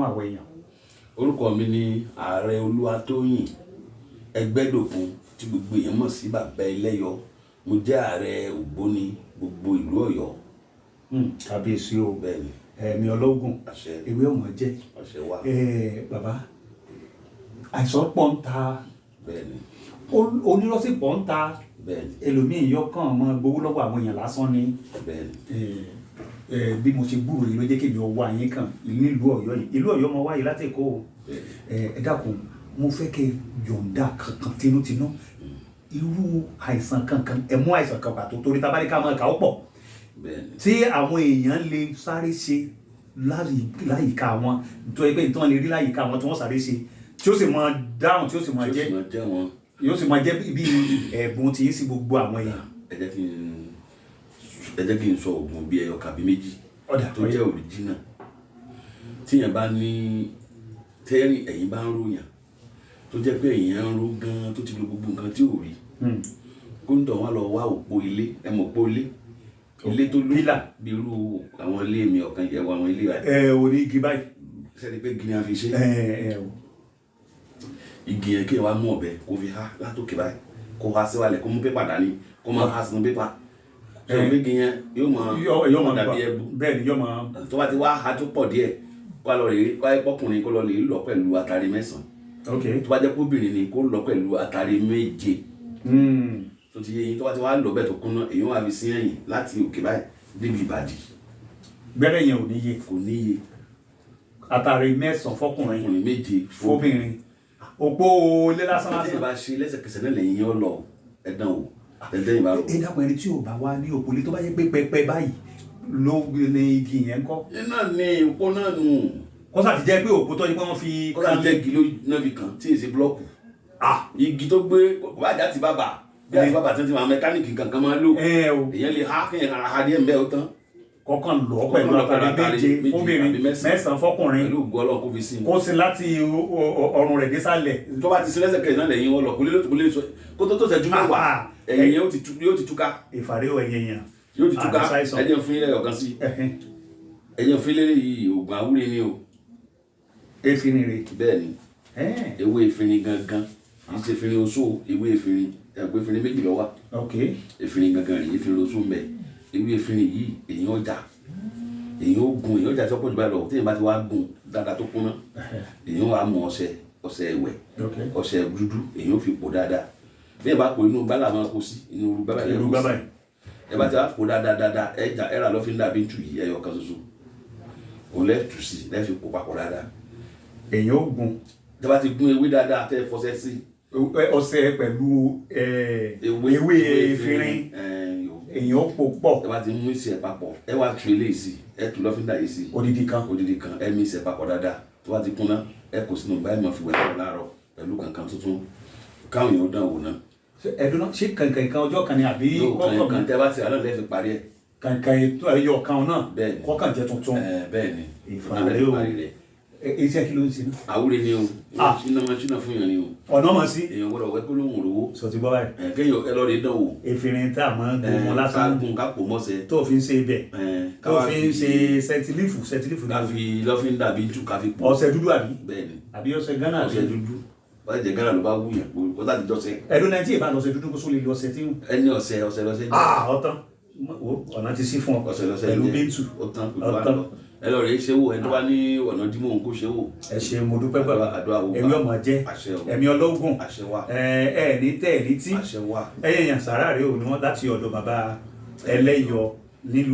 àwọn èèyàn. Orúkọ mi ni Ààrẹ Olúwatóyìn Ẹgbẹ́dòkun tí gbogbo èèyàn mọ̀ sí Bàbá Ẹlẹ́yọ. Mo jẹ́ ààrẹ Ògbóni gbogbo ìlú Ọ̀yọ́. Kábíyèsí o. Bẹ́ẹ̀ni. Ẹ̀mí ọlọ́gùn. Àṣẹ. Ewé ọmọ jẹ́. Àṣẹ wà. Bàbá àìsàn pọ̀ ń ta. Bẹ́ẹ̀ni. Onírọ́sì pọ̀ ń ta. Bẹ́ẹ̀ni. Ẹlòmíì yọkàn ọmọ gbowó lọ́wọ́ àwọn èèyàn lásán ni. Bẹ́ẹ̀ni. Bí mo ṣe gbúròó yìí ló jẹ́ kí mi ọwọ́ àyín kan nílùú Ọ̀yọ́ yìí. Ìlú Ọ̀yọ́ mo wáyé láti Èkó o. Ẹ dákun mo fẹ́ kẹ́ yọ̀ǹda kankan tinútinú irú àìsàn kankan ẹ mú àìsàn kan pàtó torí tá bá ní ká máa kà ó pọ̀ tí àwọn èèyàn lè sáré ṣe láyìíká wọn nítorí pé nítorí wọn lè rí láyìíká wọn tí wọ́n sáré ṣe tí ó sì máa dáhùn tí ó sì máa jẹ́ yóò sì máa jẹ́ bí ẹ̀bùn tí yín sí gbogbo àwọn èèyàn. Ẹ jẹ́ kí n sọ oògùn bíi ẹyọ kàbí méjì tó jẹ́ òríjínà tíyàn bá ní tẹ́rìn ẹ̀yìn bá ń ròyàn tó jẹ́ pé èèyàn ń ro gan tó ti lo gbogbo nǹkan tí ò rí kóńtọ̀ wọn lọ wá òpó ilé ẹ mọ̀ òpó ilé tó lù bí irú àwọn ilé mi ọ̀kan jẹ́ àwọn ilé rẹ̀. Orí igi báyìí. Sẹ́ni pé igi ni a fi ṣe. Igi yẹn kí ẹ wá mú ọ̀bẹ kó fi há látòkè báyìí kó há síwálẹ̀ kó mú pépà dání kó máa há sínú pépà. Sọ pé igi yẹn yóò máa dàbí ẹbu. Bẹ́ẹ̀ni yóò máa. Tó bá ti wá há tó pọ̀ díẹ̀ kó lọ rèé kó ayé pọ́kùnrin kó lọ lè lọ pẹ̀lú àtàrí 9. Tó bá jẹ́ pé obìnrin ni kó lọ pẹ̀lú àtàrí 7. Tó ti yé yín tó bá ti wá lọ bẹ́ẹ̀ tó kúnná èyí wọ́n á fi sí ẹ̀yìn láti òkè báyìí débi ìbàdí. Gbẹ́rẹ́ yẹn ò níye. Kò níye. Àtàrí 9 fọkùnrin. Ọkùnrin 7 fóbìnrin. Òpó ilé lásán lásán. Tí ẹ bá ṣe lẹ́sẹ̀kẹsẹ̀ náà lẹ́yìn yẹn lọ ẹ̀dán o ẹ̀dán ìbá rò. Dákun ẹni tí ò bá wá ní òpó ilé tó bá yẹ pé pẹpẹ báyìí ló ní igi yẹn kọ́. Iná ni òpó náà nù. Kọ́sà ti jẹ́ pé òpó tó yẹ pé wọ́n fi. Kọ́sà ti jẹ́ igi ló náà fi kàn tí èsì búlọ́ọ̀kù. Igi tó gbé bàjá ti bàbà bí àti bàbà tí wọ́n ti máa mẹkáníìkì kankan máa lò. Èèyàn lè há kéèyàn ha díẹ̀ mbẹ́ ó tán. Kọ́kàn lọ pẹ̀lú àtàrí 7 fóbìnrin 9 fọkùnrin. Pẹ̀lú ògùn Ọlọ́run kó fi sí i. Kó sí láti ọrùn rẹ̀ désàlẹ̀. Tó bá ti sí lẹ́sẹ̀kẹsẹ̀ náà lẹ́yìn wọn lọ kó lè sọ kó tó ṣẹ́jú mẹ́wàá ẹ̀yìn yẹn yóò ti túká. Ìfàrí ò ẹ̀yìn yẹn. Yóò ti túká ẹ̀jẹ̀ fún ilé ọ̀kan sí. Ẹ̀jẹ̀ fún ilé yìí oògùn àwúre ni o. Efinrin rè. Bẹ́ẹ̀ni ewé efinrin gangan kì í ṣe efinrin oṣó ewé efinrin ẹgbẹ́ efinrin méjì ló wà. Efinrin gangan rè efinrin oṣó mbẹ ewé efinrin yìí èyàn ọjà èyàn ó gun èyàn ọjà tó pọ̀ jù báyìí lọ téèyàn bá ti wá gun dáadáa tó kúnná èyàn wá mú ọṣẹ ẹ̀wẹ̀ ọṣẹ dúdú èyàn ó fi pò dáadáa bí ẹ bá pò inú gbálà máa kó sí inú gbálà yẹn kó sí ẹ bá ti wá pò dáadáa ẹ̀rà lọ́fíńdà bí ń tù yìí ẹyọ kan ṣoṣo òun lẹ́ẹ̀tù sí lẹ́ẹ̀fi pò papọ̀ dáadáa. Èyàn ó gun. Tí a bá ti gún ewé dáadáa tẹ́ fọṣẹ sí. Ọṣẹ pẹ̀lú ewé efinrin èyàn ó pò pọ̀. Ẹ bá ti mú ìṣẹ̀ papọ̀ ẹ wá tu eléyìí sí ẹ tu lọ́fíńdà yìí sí. Odidi kan ẹ mí ìṣẹ̀ papọ̀ dáadáa tó bá ti kúnná ẹ kò sínú báyìí máa fi wẹ̀ lọ́wọ́ láàárọ̀ pẹ̀lú kankan tuntun káwọn èèyàn dán wò náà. Ẹ̀dùn náà ṣé kankan ọjọ́ kan ni àbí kọ́kọ́ kan tẹ́ bá ti àná lẹ́ẹ̀ fi parí ẹ̀. Kankan ẹyọ kan náà kọ́kàn jẹ́ tuntun. Bẹ́ẹ̀ni ìfàlẹ́ o iṣẹ́ kí ló ń ṣe náà. Àwúre ni o ṣínà fún yàn ni o. Ọ̀nà mọ̀ sí. Èèyàn gbọ́dọ̀ wẹ́ kó lóhùn rówó. Sọ ti gbọ́ báyìí. Kéèyàn ẹ lọ́ọ́ lè dán wò. Efinrin tá a máa ń gun lásán. Ká gun ká pò mọ́sẹ̀. Tó fi ń ṣe ibẹ̀. Tó fi ń ṣe sẹtilífù. Ká fi lọ́fíńdà bí tú ká fi pò. Ọṣẹ dúdú àbí. Bẹ́ẹ̀ni. Àbí ọṣẹ Ghana àbí. Ọṣẹ dúdú wọ́n jẹ Ghana ló bá wù yàn kó láti jọ́sẹ̀. Ẹ̀dùn náà tí ì bá lọ́ṣẹ dúdú kó sólè lọ́ṣẹ tí. Ẹni ọṣẹ lọ́ṣẹ. Ọ̀tán ọ̀nà ti sí fún ọ pẹ̀lú bíntù. Ọ̀tán ẹ lọ rẹ ṣe wò ẹni tó bá ní ọ̀nà dímọ̀ òun kó ṣe wò. Ẹ ṣe mo dúpẹ́ bàbá ẹ̀mí ọmọ jẹ́ ẹ̀mí ọlọ́gùn ní tẹ́ ẹ̀ ní tí ẹ̀yẹ̀yàn sàrà rẹ̀ ò ní wọ́n láti ọ̀dọ̀ Bàbá Ẹlẹ́yọ nílùú